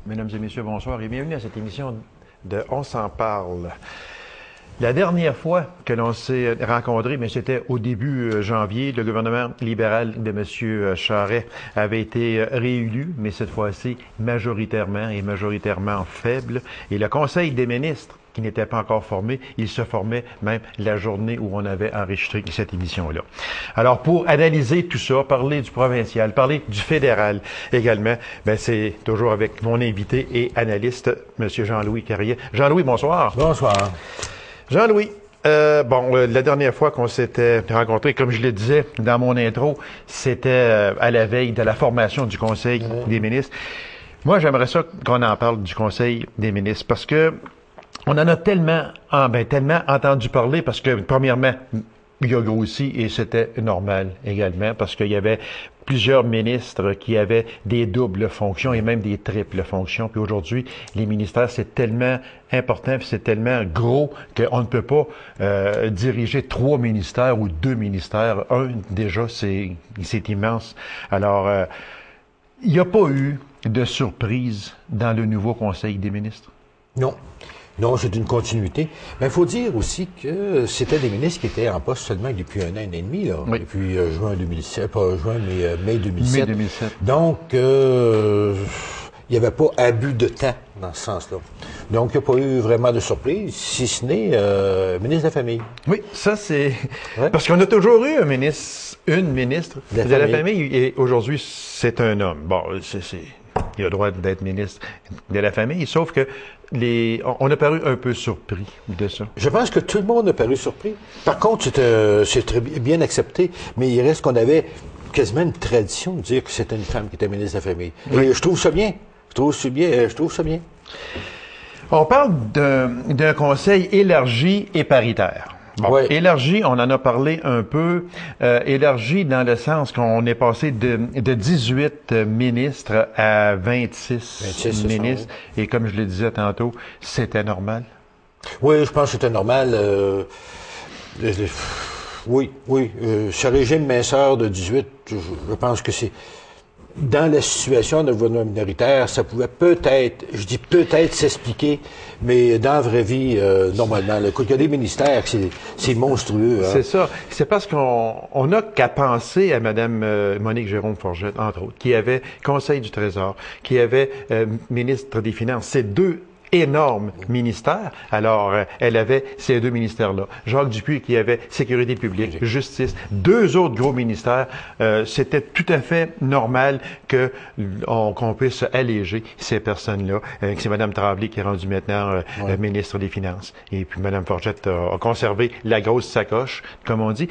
Mesdames et messieurs, bonsoir et bienvenue à cette émission de On s'en parle. La dernière fois que l'on s'est rencontrés, mais c'était au début janvier, le gouvernement libéral de M. Charest avait été réélu, mais cette fois-ci majoritairement faible. Et le Conseil des ministres, qui n'était pas encore formé, il se formait même la journée où on avait enregistré cette émission-là. Alors, pour analyser tout ça, parler du provincial, parler du fédéral également, ben c'est toujours avec mon invité et analyste, M. Jean-Louis Carrier. Jean-Louis, bonsoir. Bonsoir. Jean-Louis, la dernière fois qu'on s'était rencontrés, comme je le disais dans mon intro, c'était à la veille de la formation du Conseil des ministres. Moi, j'aimerais ça qu'on en parle du Conseil des ministres parce que on en a tellement entendu parler parce que, premièrement, il a grossi et c'était normal également parce qu'il y avait plusieurs ministres qui avaient des doubles fonctions et même des triples fonctions. Puis aujourd'hui, les ministères, c'est tellement important, puis c'est tellement gros qu'on ne peut pas diriger 3 ministères ou 2 ministères. Un, déjà, c'est immense. Alors, il n'y a pas eu de surprise dans le nouveau Conseil des ministres? Non. Non, c'est une continuité. Mais il faut dire aussi que c'était des ministres qui étaient en poste seulement depuis 1 an et demi, là. Oui. Depuis juin 2007, pas juin, mais mai 2007. Mai 2007. Donc, il n'y avait pas abus de temps dans ce sens-là. Donc, il n'y a pas eu vraiment de surprise, si ce n'est ministre de la Famille. Oui, ça c'est... Ouais. Parce qu'on a toujours eu une ministre de la famille et aujourd'hui, c'est un homme. Bon, il a le droit d'être ministre de la Famille, sauf que on a paru un peu surpris de ça. Je pense que tout le monde a paru surpris. Par contre, c'est très bien accepté, mais il reste qu'on avait quasiment une tradition de dire que c'était une femme qui était ministre de la Famille. Oui. Et je trouve ça bien. Je trouve ça bien. On parle d'un conseil élargi et paritaire. Bon, ouais. Élargi, on en a parlé un peu. Élargi dans le sens qu'on est passé de 18 ministres à 26 ministres. Et comme je le disais tantôt, c'était normal. Oui, je pense que c'était normal. Oui. Ce régime minceur de 18, je pense que c'est... Dans la situation de gouvernement minoritaire, ça pouvait peut-être, je dis peut-être s'expliquer, mais dans la vraie vie, normalement, il y a des ministères, c'est monstrueux. Hein. C'est ça. C'est parce qu'on n'a qu'à penser à Mme Monique Jérôme-Forget, entre autres, qui avait Conseil du Trésor, qui avait ministre des Finances. Ces deux énormes ministères. Alors, elle avait ces 2 ministères-là. Jacques Dupuis qui avait Sécurité publique, Justice, 2 autres gros ministères. C'était tout à fait normal qu'on puisse alléger ces personnes-là. C'est Mme Tremblay qui est rendue maintenant ministre des Finances. Et puis Mme Forget a conservé la grosse sacoche, comme on dit.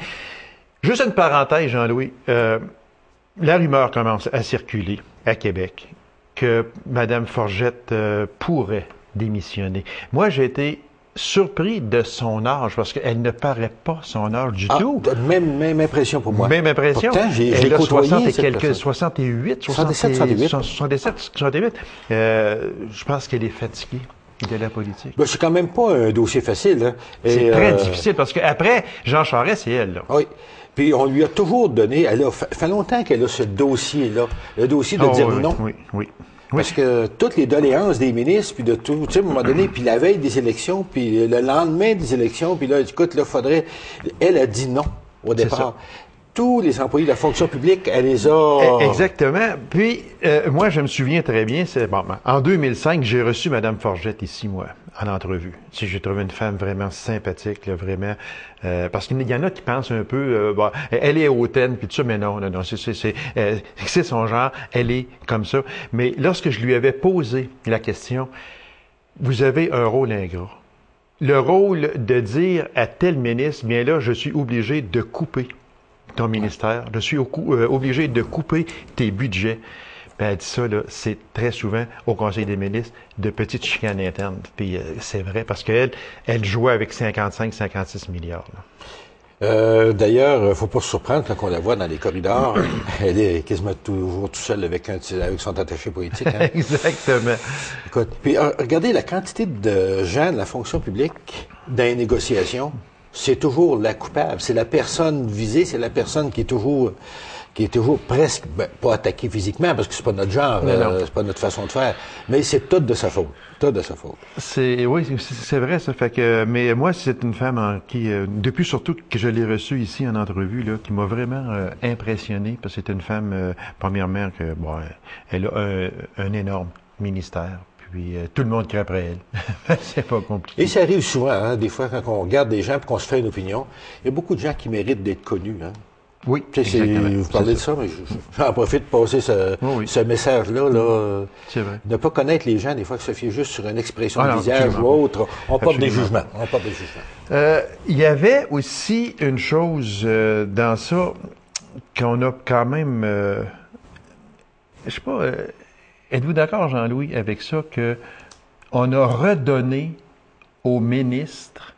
Juste une parenthèse, Jean-Louis. La rumeur commence à circuler à Québec que Mme Forget pourrait démissionner. Moi, j'ai été surpris de son âge, parce qu'elle ne paraît pas son âge du tout. Même impression pour moi. Même impression. Pourtant, elle a 60 et quelques, 68, 68. Je pense qu'elle est fatiguée de la politique. Ben, c'est quand même pas un dossier facile. Hein. C'est très difficile, parce qu'après, Jean Charest, c'est elle. Là. Oui. Puis on lui a toujours donné, fait longtemps qu'elle a ce dossier-là, le dossier de dire non. Oui. Parce que toutes les doléances des ministres, puis de tout, tu sais, à un moment donné, puis la veille des élections, puis le lendemain des élections, puis là, écoute, là, elle a dit non au départ. Tous les employés de la fonction publique, elle les a... Exactement. Puis, moi, je me souviens très bien, en 2005, j'ai reçu Mme Forget ici, moi, en entrevue. Tu sais, j'ai trouvé une femme vraiment sympathique, là, vraiment, parce qu'il y en a qui pensent un peu, elle est hautaine, puis tout ça, mais non, c'est son genre, elle est comme ça. Mais lorsque je lui avais posé la question, vous avez un rôle ingrat. Le rôle de dire à tel ministre, bien là, je suis obligé de couper ton ministère, je suis obligé de couper tes budgets. Ben, elle dit ça, là, c'est très souvent au Conseil des ministres de petites chicanes internes. Puis c'est vrai, parce qu'elle jouait avec 55-56 milliards. D'ailleurs, il ne faut pas se surprendre quand on la voit dans les corridors. Elle est quasiment toujours tout seule avec son attaché politique. Hein. Exactement. Écoute, puis regardez la quantité de gens de la fonction publique dans les négociations. C'est toujours la coupable. C'est la personne visée, c'est la personne qui est toujours qui est toujours presque, pas attaqué physiquement, parce que c'est pas notre genre, c'est pas notre façon de faire, mais c'est tout de sa faute. Tout de sa faute. Oui, c'est vrai, ça fait que, mais moi, c'est une femme qui, depuis surtout que je l'ai reçue ici en entrevue, là, qui m'a vraiment impressionné, parce que c'est une femme, premièrement, que, bon, elle a un énorme ministère. Puis tout le monde crie après elle. C'est pas compliqué. Et ça arrive souvent, hein, des fois, quand on regarde des gens et qu'on se fait une opinion, il y a beaucoup de gens qui méritent d'être connus. Hein. Oui, exactement. Vous parlez de ça, mais j'en profite de passer ce message-là. Là, c'est vrai. Ne pas connaître les gens, des fois, que se fier juste sur une expression de visage ou autre, on porte des jugements. On porte des jugements. Il y avait aussi une chose dans ça qu'on a quand même... je sais pas... êtes-vous d'accord, Jean-Louis, avec ça, que on a redonné aux ministres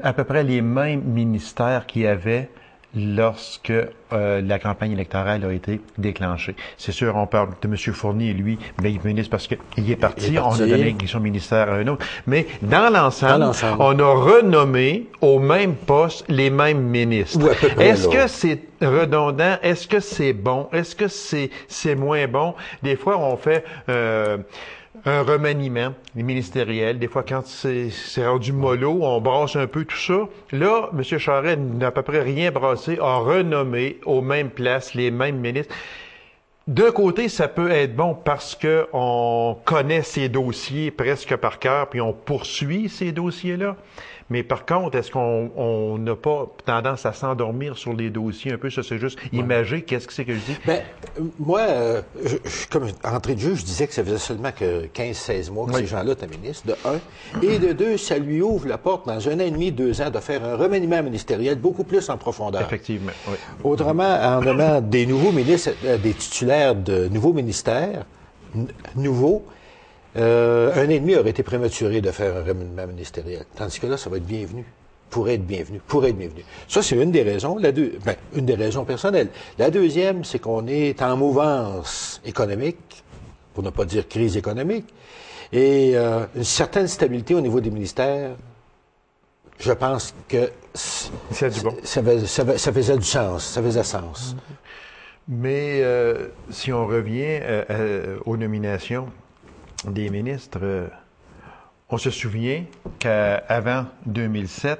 à peu près les mêmes ministères qu'il y avait lorsque la campagne électorale a été déclenchée. C'est sûr, on parle de M. Fournier, lui, mais il est ministre parce qu'il est parti, on a donné son ministère à un autre. Mais dans l'ensemble, on a renommé au même poste les mêmes ministres. Est-ce que c'est redondant? Est-ce que c'est bon? Est-ce que c'est moins bon? Des fois, on fait... un remaniement ministériel. Des fois, quand c'est rendu mollo, on brasse un peu tout ça. Là, M. Charest n'a à peu près rien brassé, a renommé aux mêmes places les mêmes ministres. D'un côté, ça peut être bon parce que on connaît ces dossiers presque par cœur, puis on poursuit ces dossiers-là. Mais par contre, est-ce qu'on n'a pas tendance à s'endormir sur les dossiers un peu? Ça, c'est juste imager. Qu'est-ce que c'est que je dis? Moi, comme entrée de jeu, je disais que ça faisait seulement que 15-16 mois que ces gens-là étaient ministres, de un. Et de deux, ça lui ouvre la porte dans 1 an et demi, 2 ans de faire un remaniement ministériel beaucoup plus en profondeur. Effectivement, oui. Autrement, en nommant des nouveaux ministres, des titulaires de nouveaux ministères, nouveaux, 1 an et demi aurait été prématuré de faire un remaniement ministériel. Tandis que là, ça va être bienvenu. Pourrait être bienvenu. Ça, c'est une des raisons. Une des raisons personnelles. La deuxième, c'est qu'on est en mouvance économique, pour ne pas dire crise économique, et une certaine stabilité au niveau des ministères. Je pense que ça faisait du sens. Ça faisait sens. Mais si on revient aux nominations des ministres, on se souvient qu'avant 2007,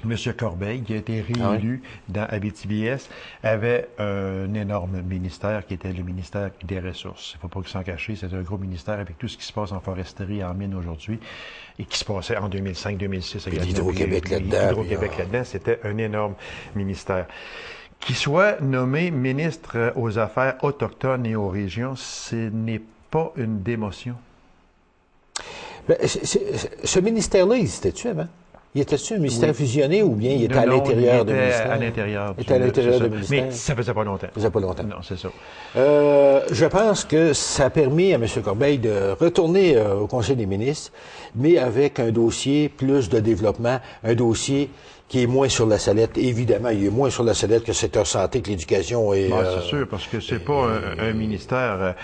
M. Corbeil, qui a été réélu dans Abitibi-Est, avait un énorme ministère qui était le ministère des Ressources. Il ne faut pas s'en cacher, c'est un gros ministère avec tout ce qui se passe en foresterie et en mine aujourd'hui et qui se passait en 2005-2006. L'Hydro-Québec là-dedans. L'Hydro-Québec là-dedans, c'était un énorme ministère. Qu'il soit nommé ministre aux Affaires autochtones et aux régions, ce n'est pas une démotion. Ce ministère-là, existait-tu avant? Il était-tu un ministère fusionné ou bien il était à l'intérieur du ministère? À l'intérieur. Il était à l'intérieur du ministère. Mais ça faisait pas longtemps. Ça faisait pas longtemps. Non, c'est ça. Je pense que ça a permis à M. Corbeil de retourner au Conseil des ministres, mais avec un dossier plus de développement, un dossier qui est moins sur la sellette. Évidemment, il est moins sur la sellette que le secteur santé, que l'éducation. C'est sûr, parce que c'est pas un ministère...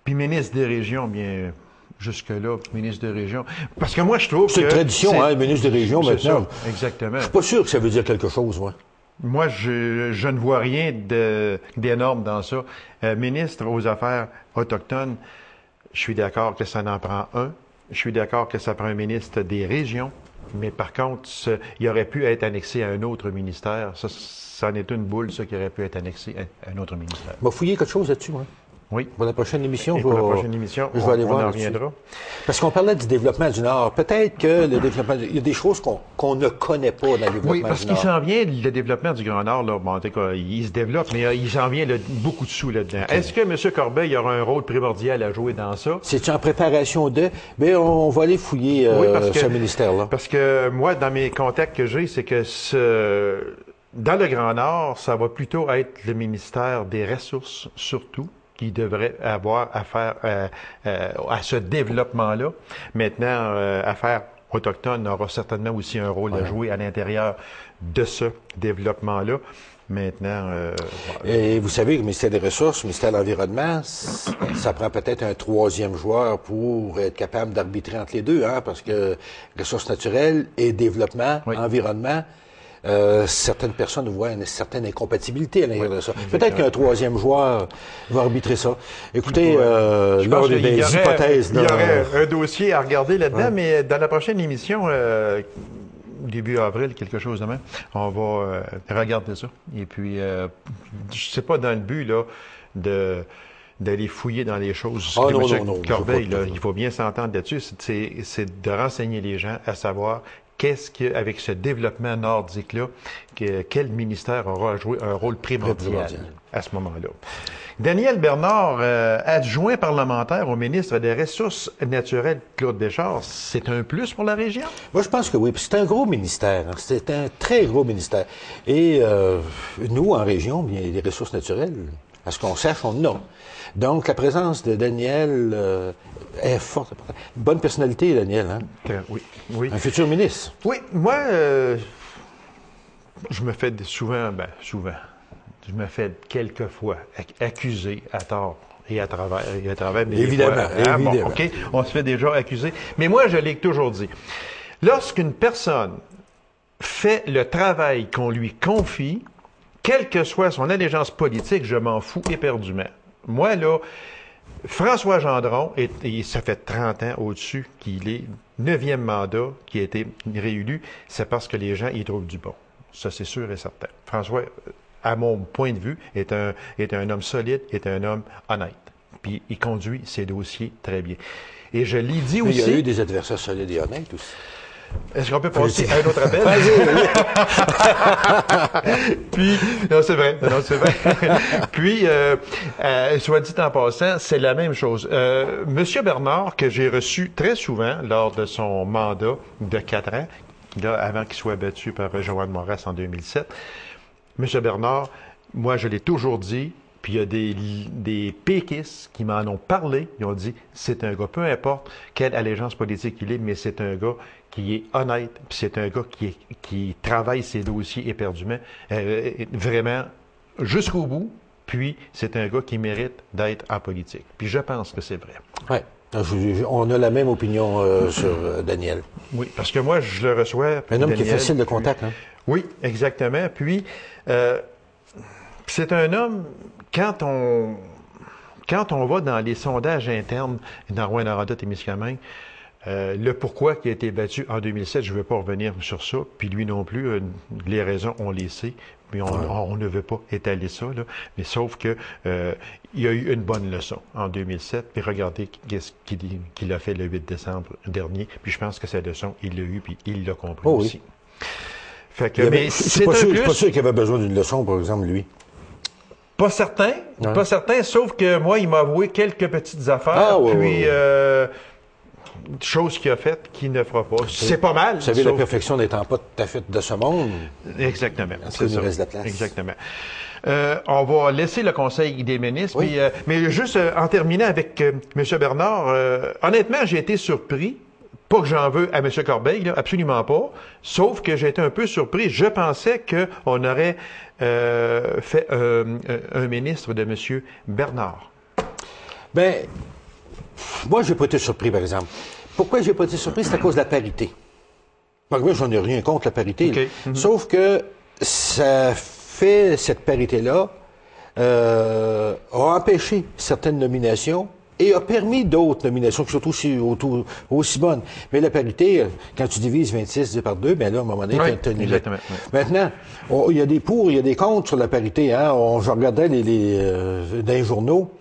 Puis ministre des régions, bien... Jusque-là, ministre de région. Parce que moi, je trouve que... C'est une tradition, hein, ministre des régions, maintenant. Ça, exactement. Je suis pas sûr que ça veut dire quelque chose, moi. Moi, je ne vois rien d'énorme dans ça. Ministre aux Affaires autochtones, je suis d'accord que ça en prend un. Je suis d'accord que ça prend un ministre des régions. Mais par contre, il aurait pu être annexé à un autre ministère. Ça en est une boule, ça, qui aurait pu être annexé à un autre ministère. M'a fouillé quelque chose là-dessus, moi. Oui. Pour la prochaine émission, je vais aller voir. On en reviendra. Parce qu'on parlait du développement du Nord. Peut-être que le développement... Il y a des choses qu'on ne connaît pas dans le développement du Nord. Oui, parce qu'il s'en vient, le développement du Grand Nord, là, bon, en tout cas, il se développe, mais il s'en vient beaucoup de sous là-dedans. Okay. Est-ce que M. Corbeil aura un rôle primordial à jouer dans ça? C'est en préparation de... Mais on va aller fouiller ce ministère-là. Parce que moi, dans mes contacts que j'ai, c'est que dans le Grand Nord, ça va plutôt être le ministère des Ressources, surtout, qui devrait avoir affaire à ce développement-là. Maintenant, Affaires autochtones aura certainement aussi un rôle à jouer à l'intérieur de ce développement-là. Maintenant... Et vous savez, le ministère des Ressources, le ministère de l'Environnement, ça prend peut-être un troisième joueur pour être capable d'arbitrer entre les deux, hein, parce que ressources naturelles et développement, environnement, certaines personnes voient une certaine incompatibilité à l'intérieur de ça. Peut-être qu'un troisième joueur va arbitrer ça. Écoutez, lors des hypothèses... Il y aurait un dossier à regarder là-dedans, mais dans la prochaine émission... début avril, quelque chose de même. On va regarder ça. Et puis, c'est pas dans le but là d'aller fouiller dans les choses. Non, Corbeil, là, il faut bien s'entendre là-dessus. C'est de renseigner les gens à savoir qu'est-ce que, avec ce développement nordique-là, quel ministère aura joué un rôle primordial à ce moment-là. Daniel Bernard, adjoint parlementaire au ministre des Ressources naturelles, Claude Deschamps, c'est un plus pour la région? Moi, je pense que oui. C'est un gros ministère. Hein. C'est un très gros ministère. Et nous, en région, bien, les ressources naturelles, à ce qu'on sache, on en a. Donc, la présence de Daniel est forte. Bonne personnalité, Daniel. Hein? Oui. Un futur ministre. Oui. Moi, je me fais souvent... Je me fais quelquefois accuser à tort et à travers. Mais évidemment, évidemment. Bon, OK, on se fait déjà accuser. Mais moi, je l'ai toujours dit. Lorsqu'une personne fait le travail qu'on lui confie, quelle que soit son allégeance politique, je m'en fous éperdument. Moi, là, François Gendron, et ça fait 30 ans au-dessus qu'il est 9e mandat, qui a été réélu, c'est parce que les gens y trouvent du bon. Ça, c'est sûr et certain. François... à mon point de vue, est un homme solide, est un homme honnête. Puis il conduit ses dossiers très bien. Et je l'ai dit aussi... Il y a eu des adversaires solides et honnêtes aussi. Est-ce qu'on peut passer à un autre appel? Puis, non, c'est vrai. Puis, soit dit en passant, c'est la même chose. Monsieur Bernard, que j'ai reçu très souvent lors de son mandat de 4 ans, là, avant qu'il soit battu par Joanne Maurras en 2007, M. Bernard, moi, je l'ai toujours dit, puis il y a des péquistes qui m'en ont parlé. Ils ont dit, c'est un gars, peu importe quelle allégeance politique il est, mais c'est un gars qui est honnête, puis c'est un gars qui travaille ses dossiers éperdument, vraiment jusqu'au bout, puis c'est un gars qui mérite d'être en politique. Puis je pense que c'est vrai. Oui. On a la même opinion sur Daniel. Oui, parce que moi, je le reçois... Un homme qui est facile de contact, hein? Oui, exactement. Puis, c'est un homme, quand on va dans les sondages internes dans Rouyn-Noranda-Témiscamingue, le pourquoi qui a été battu en 2007, je ne veux pas revenir sur ça, puis lui non plus, les raisons, on les sait, puis on ne veut pas étaler ça, là, mais sauf que il y a eu une bonne leçon en 2007, puis regardez qu'est-ce qu'il a fait le 8 décembre dernier, puis je pense que cette leçon, il l'a eu, puis il l'a compris aussi. Fait que, je suis pas sûr qu'il avait besoin d'une leçon, par exemple, lui. Pas certain, sauf que moi, il m'a avoué quelques petites affaires, chose qu'il a faites qu'il ne fera pas. C'est pas mal. Vous savez, la perfection n'étant pas tout à fait de ce monde. Exactement. C'est ça. Reste de la place. Exactement. On va laisser le Conseil des ministres, puis, mais juste en terminant avec M. Bernard, honnêtement, j'ai été surpris. Pas que j'en veux à M. Corbeil, là, absolument pas. Sauf que j'ai été un peu surpris. Je pensais qu'on aurait fait un ministre de M. Bernard. Bien, moi, j'ai pas été surpris, par exemple. Pourquoi j'ai pas été surpris? C'est à cause de la parité. Moi, j'en ai rien contre la parité. Okay. Sauf que ça fait, cette parité-là, a empêché certaines nominations et a permis d'autres nominations qui sont aussi bonnes. Mais la parité, quand tu divises 26 par 2, bien là, à un moment donné, tu as une limite. Maintenant, il y a des pour, il y a des contre sur la parité. Hein? Je regardais dans les journaux,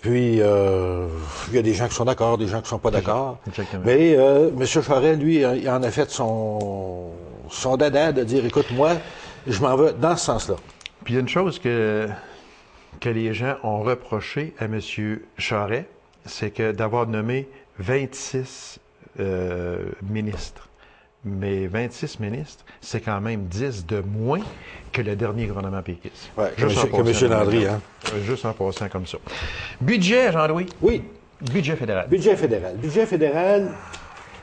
puis il y a des gens qui sont d'accord, des gens qui sont pas d'accord. Mais M. Charest, lui, il en a fait son dada de dire, écoute, moi, je m'en vais dans ce sens-là. Puis il y a une chose que les gens ont reproché à M. Charest, c'est que d'avoir nommé 26 ministres. Mais 26 ministres, c'est quand même 10 de moins que le dernier gouvernement péquiste. Oui, que M. Landry. Hein? Juste en passant comme ça. Budget, Jean-Louis? Oui. Budget fédéral. Budget fédéral,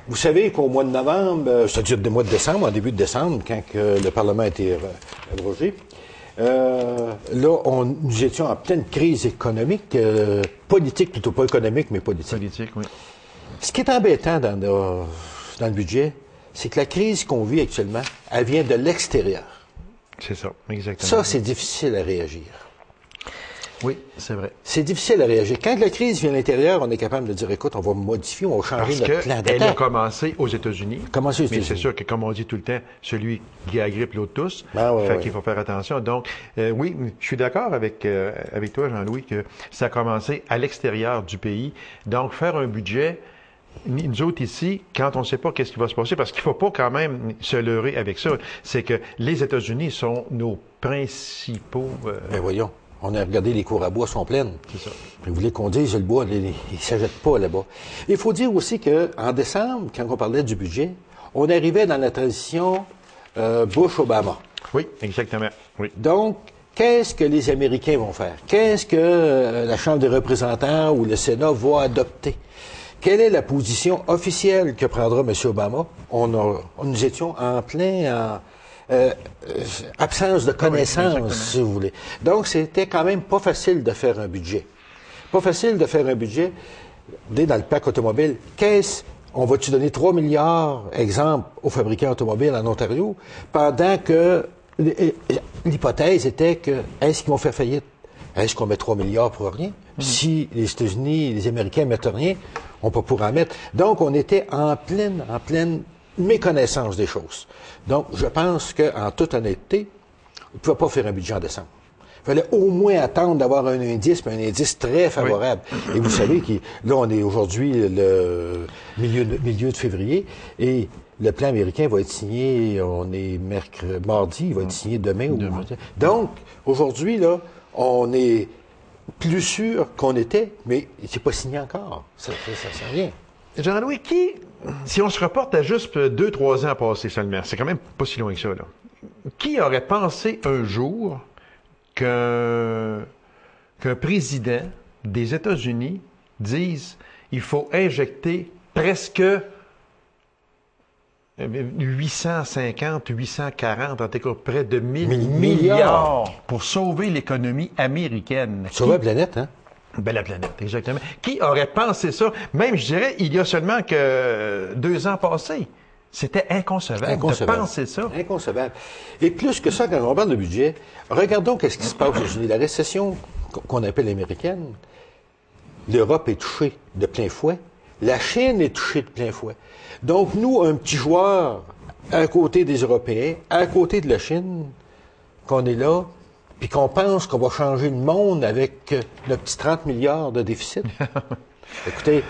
vous savez qu'au mois de novembre, c'est-à-dire au mois de décembre, en début de décembre, quand le Parlement a été abrogé, là, nous étions en pleine crise économique, politique, plutôt pas économique, mais politique. Politique, oui. Ce qui est embêtant dans le budget, c'est que la crise qu'on vit actuellement, elle vient de l'extérieur. C'est ça, exactement. Ça, c'est difficile à réagir. Oui, c'est vrai. C'est difficile à réagir. Quand la crise vient de l'intérieur, on est capable de dire, écoute, on va modifier, on va changer notre plan d'attaque. Elle a commencé aux États-Unis. Commencé aux Mais États-Unis. c'est sûr que, comme on dit tout le temps, celui qui a la grippe, l'autre tous. Ouais. Qu'il faut faire attention. Donc, oui, je suis d'accord avec toi, Jean-Louis, que ça a commencé à l'extérieur du pays. Donc, faire un budget, nous autres ici, quand on ne sait pas qu'est-ce qui va se passer, parce qu'il ne faut pas quand même se leurrer avec ça, c'est que les États-Unis sont nos principaux... Ben voyons. On a regardé, les cours à bois sont pleines. C'est ça. Vous voulez qu'on dise, le bois, il ne s'achète pas là-bas. Il faut dire aussi qu'en décembre, quand on parlait du budget, on arrivait dans la transition Bush-Obama. Oui, exactement. Oui. Donc, qu'est-ce que les Américains vont faire? Qu'est-ce que la Chambre des représentants ou le Sénat va adopter? Quelle est la position officielle que prendra M. Obama? Nous étions en plein... absence de connaissances, oui, si vous voulez. Donc, c'était quand même pas facile de faire un budget. Pas facile de faire un budget. Dans le parc automobile, on va-tu donner 3 milliards, exemple, aux fabricants automobiles en Ontario, pendant que l'hypothèse était que, est-ce qu'ils vont faire faillite? Est-ce qu'on met 3 milliards pour rien? Si les États-Unis, les Américains mettent rien, on peut pour en mettre. Donc, on était en pleine méconnaissance des choses. Donc, je pense qu'en toute honnêteté, on ne pouvait pas faire un budget en décembre. Il fallait au moins attendre d'avoir un indice, mais un indice très favorable. Oui. Et vous savez que là, on est aujourd'hui le milieu de février, et le plan américain va être signé, on est mardi, il va être signé demain. Donc, aujourd'hui, là, on est plus sûr qu'on était, mais c'est pas signé encore. Ça sert à rien. Jean-Louis, si on se reporte à juste 2-3 ans passés seulement, c'est quand même pas si loin que ça, là. Qui aurait pensé un jour qu'un président des États-Unis dise il faut injecter presque 850, 840, en tout cas près de 1000 milliards pour sauver l'économie américaine. Sauver la planète, hein? Ben, la planète, exactement. Qui aurait pensé ça? Même, je dirais, il y a seulement que 2 ans passés. C'était inconcevable de penser ça. Inconcevable. Et plus que ça, quand on parle de budget, regardons qu'est-ce qui se passe aux États-Unis. La récession qu'on appelle américaine, l'Europe est touchée de plein fouet. La Chine est touchée de plein fouet. Donc, nous, un petit joueur à côté des Européens, à côté de la Chine, qu'on est là, puis qu'on pense qu'on va changer le monde avec le petit 30 milliards de déficit. Écoutez,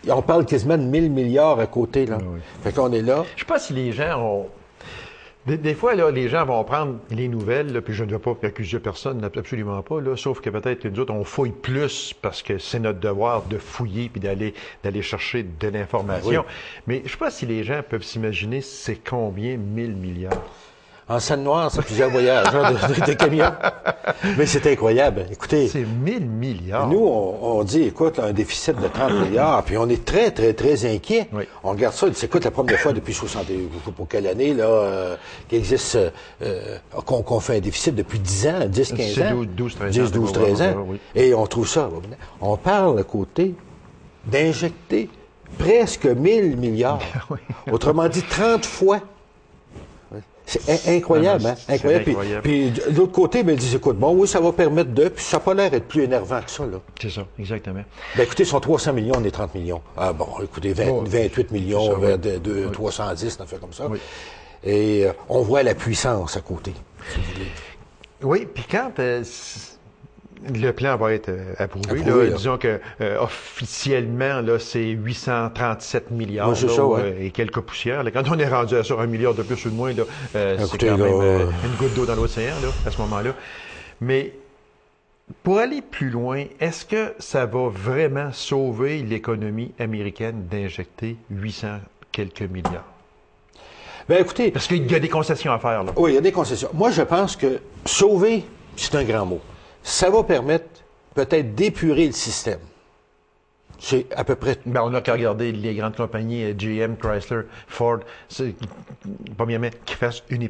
on parle quasiment de 1000 milliards à côté, là. Oui. Fait qu'on est là. Je sais pas si les gens ont... Des fois, là, les gens vont prendre les nouvelles, là, puis je ne vais pas accuser personne, absolument pas, là, sauf que peut-être que nous autres, on fouille plus parce que c'est notre devoir de fouiller puis d'aller chercher de l'information. Oui. Mais je ne sais pas si les gens peuvent s'imaginer c'est combien 1000 milliards. En Seine-Noire, c'est plusieurs voyages de camions. Mais c'est incroyable. Écoutez. C'est 1000 milliards. Nous, on dit, écoute, là, un déficit de 30 milliards, puis on est très, très, très inquiet. Oui. On regarde ça, c'est écoute, la première fois depuis 60, je ne sais pas pour quelle année, là, qu'il existe, qu'on fait un déficit depuis 10 ans, 10, 15 ans. 12, 13 ans. 10, 12, 13 ans. Oui. Et on trouve ça. On parle à côté d'injecter presque 1000 milliards. Oui. Autrement dit, 30 fois. C'est incroyable, hein? Incroyable. Puis de l'autre côté, ben, ils disent, écoute, bon, oui, ça va permettre de, puis ça n'a pas l'air d'être plus énervant que ça, là. C'est ça, exactement. Ben, écoutez, ils sont 300 millions, on est 30 millions. Ah, bon, écoutez, 28 millions, ça, vers 310, on fait comme ça. Oui. Et on voit la puissance à côté, si vous voulez. Oui, puis quand le plan va être approuvé là. Disons que officiellement, là, c'est 837 milliards oui, là, ça, ouais. Et quelques poussières. Là. Quand on est rendu à ça, 1 milliard de plus ou de moins, là, c'est quand même une goutte d'eau dans l'océan là, à ce moment-là. Mais pour aller plus loin, est-ce que ça va vraiment sauver l'économie américaine d'injecter 800 quelques milliards? Ben écoutez... Parce qu'il y a des concessions à faire. Là. Oui, il y a des concessions. Moi, je pense que sauver, c'est un grand mot. Ça va permettre peut-être d'épurer le système. C'est à peu près... Ben, on n'a qu'à regarder les grandes compagnies, GM, Chrysler, Ford, premièrement, qui fassent une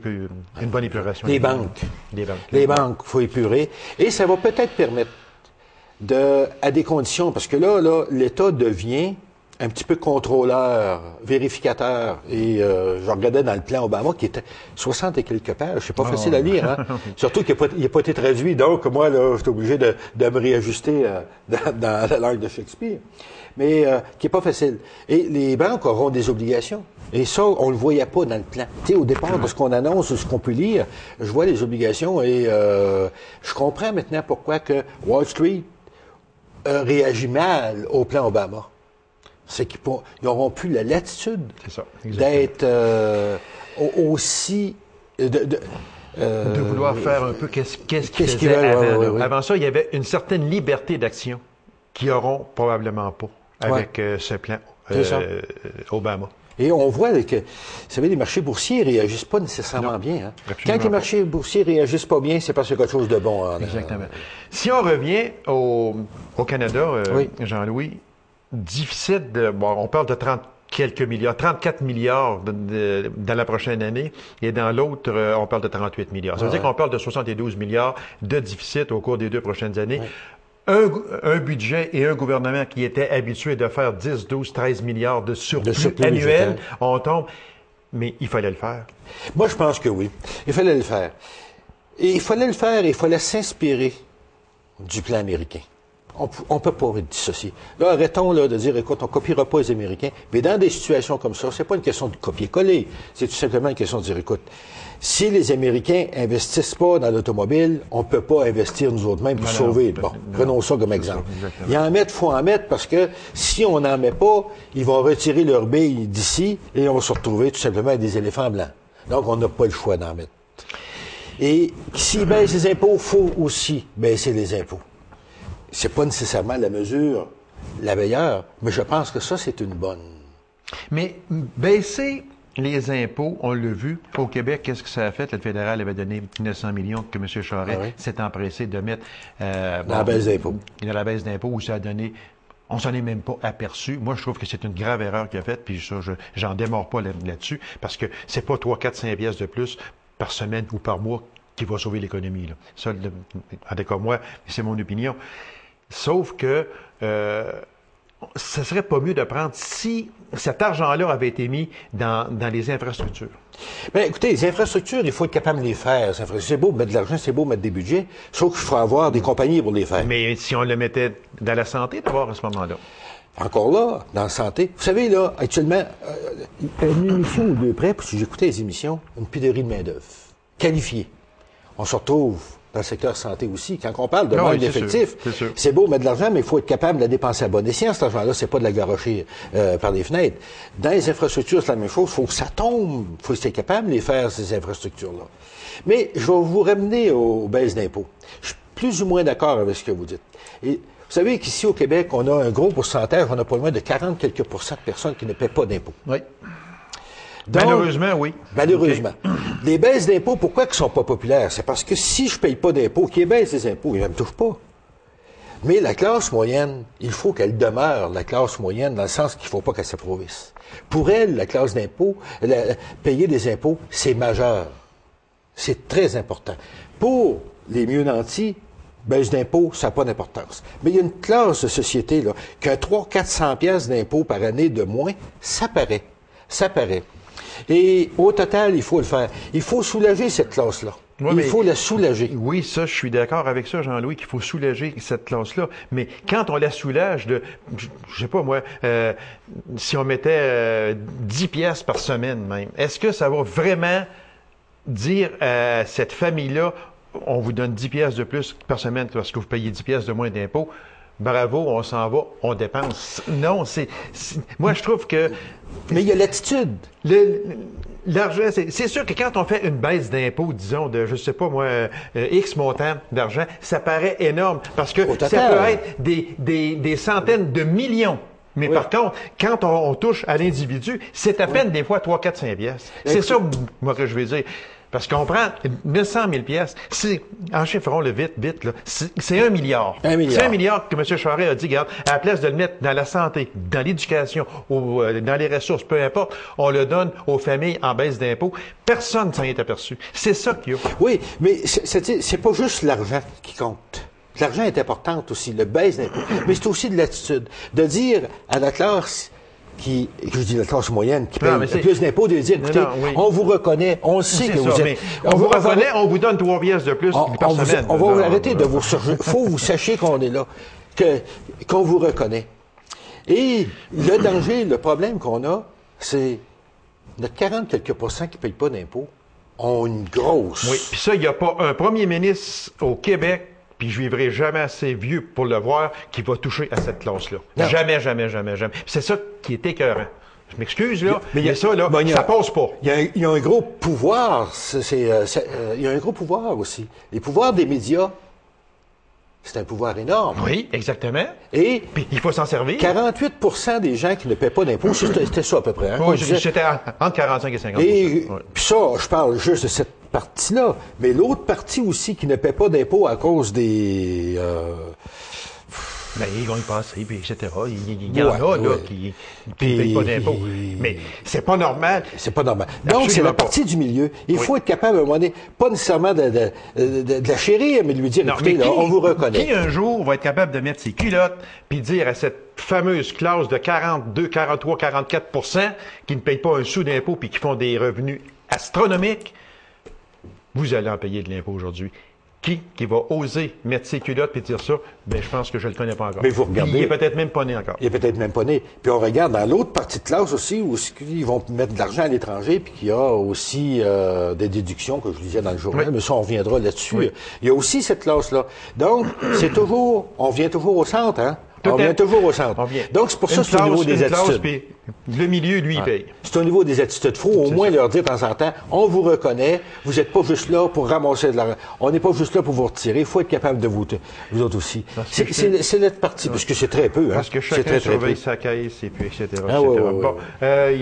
bonne épuration. Les banques. Les banques, il faut épurer. Et ça va peut-être permettre à des conditions, parce que là, l'État devient un petit peu contrôleur, vérificateur, et je regardais dans le plan Obama qui était 60 et quelques pages. C'est pas facile à lire, hein? Surtout qu'il n'a pas été traduit, donc moi, là, j'étais obligé de me réajuster dans la langue de Shakespeare. Mais qui est pas facile. Et les banques auront des obligations. Et ça, on le voyait pas dans le plan. Tu sais, au départ de ce qu'on annonce, de ce qu'on peut lire, je vois les obligations et je comprends maintenant pourquoi que Wall Street réagit mal au plan Obama. C'est qu'ils n'auront plus la latitude d'être aussi... de vouloir faire un peu qu'est-ce qu'ils faisaient avant. Avant ça, il y avait une certaine liberté d'action qu'ils n'auront probablement pas avec ce plan Obama. Et on voit que, vous savez, les marchés boursiers ne réagissent pas nécessairement bien. Hein? Quand les marchés boursiers ne réagissent pas bien, c'est parce qu'il y a quelque chose de bon. Exactement. Si on revient au Canada, Jean-Louis, déficit on parle de 30 quelques milliards, 34 milliards dans la prochaine année, et dans l'autre, on parle de 38 milliards. Ça veut dire qu'on parle de 72 milliards de déficit au cours des 2 prochaines années. Un budget et un gouvernement qui était habitué de faire 10, 12, 13 milliards de surplus annuel, on tombe. Mais il fallait le faire. Moi, je pense que oui. Il fallait le faire. Et il fallait le faire et il fallait s'inspirer du plan américain. On peut pas dissocier. Là, arrêtons là, de dire, écoute, on copiera pas les Américains. Mais dans des situations comme ça, c'est pas une question de copier-coller. C'est tout simplement une question de dire, écoute, si les Américains investissent pas dans l'automobile, on peut pas investir nous autres mêmes pour sauver. Bon, prenons ça comme exemple. Faut en mettre parce que si on n'en met pas, ils vont retirer leurs billes d'ici et on va se retrouver tout simplement avec des éléphants blancs. Donc, on n'a pas le choix d'en mettre. Et s'ils baissent les impôts, il faut aussi baisser les impôts. C'est pas nécessairement la mesure la meilleure, mais je pense que ça, c'est une bonne. Mais baisser les impôts, on l'a vu, au Québec, qu'est-ce que ça a fait? Le fédéral avait donné 900 millions que M. Charest s'est empressé de mettre... dans la baisse d'impôts. Dans la baisse d'impôts, où ça a donné... On s'en est même pas aperçu. Moi, je trouve que c'est une grave erreur qu'il a faite, puis ça, j'en démords pas là-dessus, parce que c'est pas 3, 4, 5 pièces de plus par semaine ou par mois qui va sauver l'économie. Là. Ça, en tout cas, moi, c'est mon opinion. Sauf que ce serait pas mieux de prendre si cet argent-là avait été mis dans les infrastructures. Bien, écoutez, les infrastructures, il faut être capable de les faire. C'est beau mettre de l'argent, c'est beau mettre des budgets, sauf qu'il faut avoir des compagnies pour les faire. Mais si on le mettait dans la santé, d'abord, à ce moment-là. Encore là, dans la santé. Vous savez, là, actuellement, une émission ou deux près, puis si j'écoutais les émissions, une pénurie de main-d'œuvre qualifiée. On se retrouve dans le secteur santé aussi. Quand on parle de manque d'effectifs, c'est beau mettre de l'argent, mais il faut être capable de la dépenser à bon escient. Cet argent-là, c'est pas de la garocher par les fenêtres. Dans les infrastructures, c'est la même chose. Il faut que ça tombe. Il faut être capable de les faire, ces infrastructures-là. Mais je vais vous ramener aux baisses d'impôts. Je suis plus ou moins d'accord avec ce que vous dites. Et vous savez qu'ici, au Québec, on a un gros pourcentage, on a pas loin de 40 quelques pourcents de personnes qui ne paient pas d'impôts. Oui. Donc, malheureusement, oui. Malheureusement. Okay. Les baisses d'impôts, pourquoi elles sont pas populaires? C'est parce que si je paye pas d'impôts, qui baisse les impôts, ils ne me touchent pas. Mais la classe moyenne, il faut qu'elle demeure la classe moyenne dans le sens qu'il ne faut pas qu'elle s'appauvrisse. Pour elle, la classe d'impôts, payer des impôts, c'est majeur. C'est très important. Pour les mieux nantis, baisse d'impôts, ça n'a pas d'importance. Mais il y a une classe de société, là, qu'un 300-400 piastres d'impôts par année de moins, ça paraît. Ça paraît. Et au total, il faut le faire. Il faut soulager cette classe-là. Il faut la soulager. Oui, ça, je suis d'accord avec ça, Jean-Louis, qu'il faut soulager cette classe-là. Mais quand on la soulage je sais pas moi, si on mettait 10 pièces par semaine même, est-ce que ça va vraiment dire à cette famille-là, on vous donne 10 pièces de plus par semaine parce que vous payez 10 pièces de moins d'impôts? Bravo, on s'en va, on dépense. Non, moi, je trouve que... Mais il y a l'attitude. L'argent, c'est sûr que quand on fait une baisse d'impôt, disons, de, je sais pas moi, X montant d'argent, ça paraît énorme parce que ça peut être des centaines de millions. Mais par contre, quand on touche à l'individu, c'est à peine des fois 3, 4, 5 pièces. C'est ça, moi, que je veux dire. Parce qu'on prend 900 000 pièces. Enchiffrons-le vite, là. C'est 1 milliard. 1 milliard. C'est 1 milliard que M. Charest a dit, regarde, à la place de le mettre dans la santé, dans l'éducation, ou dans les ressources, peu importe, on le donne aux familles en baisse d'impôts. Personne ne s'en est aperçu. C'est ça qu'il y a. Oui, mais c'est pas juste l'argent qui compte. L'argent est important aussi, le baisse d'impôts. Mais c'est aussi de l'attitude. De dire à la classe je dis la classe moyenne, qui paye Non, mais plus d'impôts, de dire, écoutez, oui. on vous reconnaît, on sait que C'est vous ça, êtes... mais on vous reconnaît, on vous donne 3 pièces de plus par semaine. On va Non, arrêter de vous surveiller. Il faut que vous sachiez qu'on est là, qu'on vous reconnaît. Et le danger, le problème qu'on a, c'est notre 40 quelques % qui ne payent pas d'impôts ont une grosse... Oui, puis ça, il n'y a pas un premier ministre au Québec, puis je vivrai jamais assez vieux pour le voir, qui va toucher à cette classe-là. Non. Jamais, jamais, jamais, jamais. Puis c'est ça qui est écœurant. Je m'excuse, là, mais ça, là, ben, ça passe pas. Il y a un gros pouvoir. Il y a un gros pouvoir aussi. Les pouvoirs des médias, c'est un pouvoir énorme. Oui, exactement. Et Puis il faut s'en servir. 48 % des gens qui ne paient pas d'impôts, c'était ça à peu près. Hein, Oui, j'étais entre 45 et 50 et ouais. puis ça, je parle juste de cette partie-là. Mais l'autre partie aussi qui ne paie pas d'impôts à cause des... Ben, ils gagnent pas assez, puis etc. Il y en a, là, qui ne payent pas d'impôts. Mais c'est pas normal. C'est pas normal. Donc, c'est la partie du milieu. Il faut être capable, à un moment donné, pas nécessairement de la chérir, mais de lui dire, écoutez, là, on vous reconnaît. Qui, un jour, va être capable de mettre ses culottes puis dire à cette fameuse classe de 42, 43, 44 % qui ne payent pas un sou d'impôt puis qui font des revenus astronomiques, vous allez en payer de l'impôt aujourd'hui. Qui va oser mettre ses culottes et dire ça? Ben, je pense que je le connais pas encore. Mais vous regardez. Puis il est peut-être même pas né encore. Il est peut-être même pas né. Puis on regarde dans l'autre partie de classe aussi, où ils vont mettre de l'argent à l'étranger, puis qu'il y a aussi des déductions que je lisais dans le journal, mais ça, on reviendra là-dessus. Oui. Il y a aussi cette classe-là. Donc, on vient toujours au centre, hein? On vient toujours au centre. Donc, c'est pour ça que c'est au niveau des attitudes. Puis le milieu, lui, il paye. C'est au niveau des attitudes. Il faut au moins leur dire de temps en temps, on vous reconnaît, vous n'êtes pas juste là pour ramasser de l'argent. On n'est pas juste là pour vous retirer. Il faut être capable de vous autres aussi. C'est notre partie, parce que c'est très peu. Hein? Parce que chacun surveille sa caisse, et puis, etc. Bon,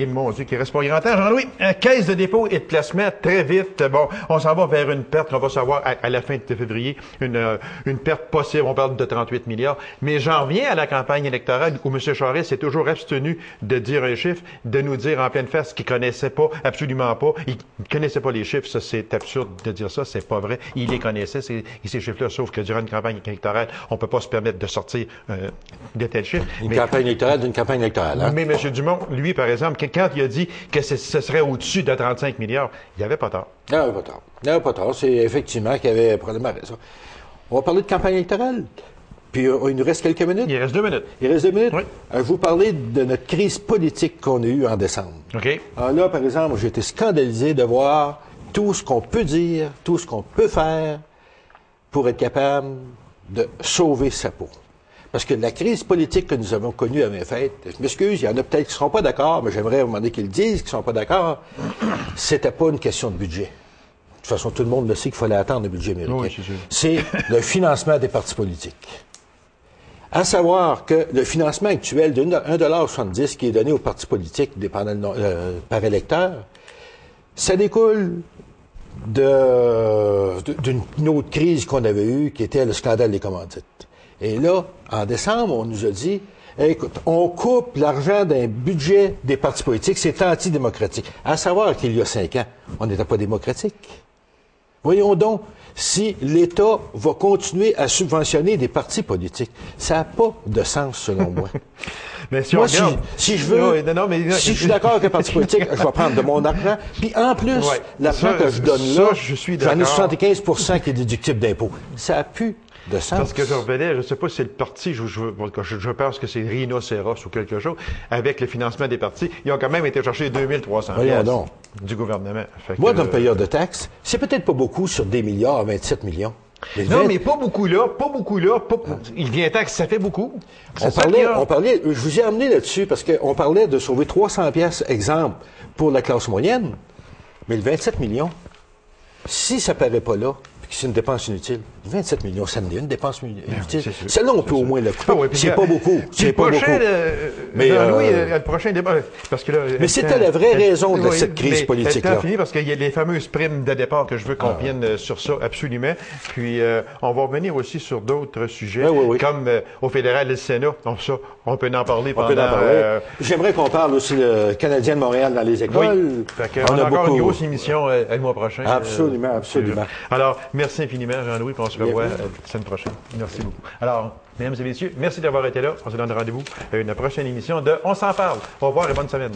mon Dieu, qu'il reste pas grand temps. Jean-Louis, caisse de dépôt et de placement, très vite. Bon, on s'en va vers une perte. On va savoir à la fin de février une perte possible. On parle de 38 milliards. Mais j'en reviens à la campagne électorale où M. Charest s'est toujours abstenu de dire un chiffre, de nous dire en pleine face qu'il connaissait pas, absolument pas. Il connaissait pas les chiffres. Ça, c'est absurde de dire ça. C'est pas vrai. Il les connaissait, ces chiffres-là, sauf que durant une campagne électorale, on peut pas se permettre de sortir de tels chiffres. Une campagne électorale d'une campagne électorale, hein? Mais M. Dumont, lui, par exemple, quand il a dit que ce serait au-dessus de 35 milliards, il avait pas tort. Il n'y avait pas tort. C'est effectivement qu'il y avait probablement raison. On va parler de campagne électorale. Puis, il nous reste quelques minutes. Il reste 2 minutes. Il reste 2 minutes? Oui. Je vais vous parler de notre crise politique qu'on a eue en décembre. OK. Alors là, par exemple, j'ai été scandalisé de voir tout ce qu'on peut dire, tout ce qu'on peut faire pour être capable de sauver sa peau. Parce que la crise politique que nous avons connue à mes fêtes, je m'excuse, il y en a peut-être qui ne seront pas d'accord, mais j'aimerais demander qu'ils le disent, qu'ils ne sont pas d'accord, c'était pas une question de budget. De toute façon, tout le monde le sait qu'il fallait attendre le budget américain. Oui, c'est sûr. C'est le financement des partis politiques. À savoir que le financement actuel de 1,70 $ qui est donné aux partis politiques, dépendant par électeur, ça découle d'une autre crise qu'on avait eue, qui était le scandale des commandites. Et là, en décembre, on nous a dit, écoute, on coupe l'argent d'un budget des partis politiques, c'est antidémocratique. À savoir qu'il y a 5 ans, on n'était pas démocratique. Voyons donc, si l'État va continuer à subventionner des partis politiques, ça n'a pas de sens, selon moi. Mais si moi, on regarde... si je veux, si je suis d'accord avec un parti politique, je vais prendre de mon argent. Puis en plus, l'argent que je donne là, j'en ai 75 % qui est déductible d'impôt. Ça n'a plus de sens. Parce que je revenais, je ne sais pas si c'est le parti, je pense que c'est Rhinocéros ou quelque chose, avec le financement des partis, ils ont quand même été chercher 2300 $ du gouvernement. Moi, comme payeur de taxes, c'est peut-être pas beaucoup sur des milliards à 27 millions. Non, mais pas beaucoup là. Il vient taxe, ça fait beaucoup. On parlait, je vous ai amené là-dessus parce qu'on parlait de sauver 300 pièces exemple, pour la classe moyenne, mais le 27 millions, si ça paraît pas là, puis que c'est une dépense inutile, 27 millions, ça n'est une dépense inutile. Celle-là, on peut au moins le couper. C'est pas beaucoup. C'est pas beaucoup. Mais le prochain débat, parce que là, mais c'était la vraie raison de cette crise politique-là. C'est fini parce qu'il y a les fameuses primes de départ que je veux qu'on vienne sur ça absolument. Puis on va revenir aussi sur d'autres sujets, comme au fédéral et le Sénat. Donc ça, on peut en parler pendant. J'aimerais qu'on parle aussi le Canadien de Montréal dans les écoles. Oui. On a encore une grosse émission le mois prochain. Absolument. Alors, Merci infiniment, Jean-Louis, puis on se revoit la semaine prochaine. Merci beaucoup. Alors, mesdames et messieurs, merci d'avoir été là. On se donne rendez-vous à une prochaine émission de On s'en parle. Au revoir et bonne semaine.